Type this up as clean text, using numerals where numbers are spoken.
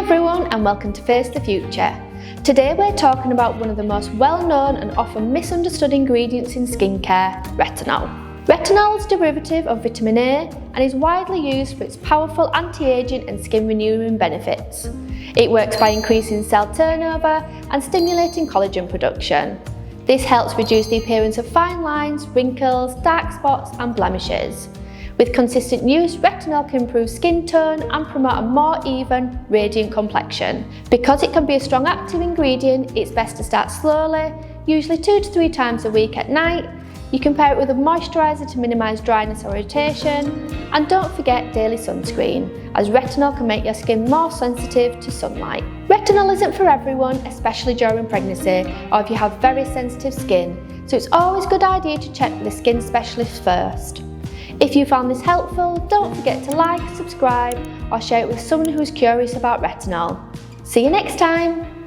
everyone and welcome to Face the Future. Today we're talking about one of the most well-known and often misunderstood ingredients in skincare, retinol. Retinol is a derivative of vitamin A and is widely used for its powerful anti-aging and skin renewing benefits. It works by increasing cell turnover and stimulating collagen production. This helps reduce the appearance of fine lines, wrinkles, dark spots and blemishes. With consistent use, retinol can improve skin tone and promote a more even, radiant complexion. Because it can be a strong active ingredient, it's best to start slowly, usually 2 to 3 times a week at night. You can pair it with a moisturiser to minimise dryness or irritation. And don't forget daily sunscreen, as retinol can make your skin more sensitive to sunlight. Retinol isn't for everyone, especially during pregnancy or if you have very sensitive skin, so it's always a good idea to check with a skin specialist first. If you found this helpful, don't forget to like, subscribe or share it with someone who's curious about retinol. See you next time!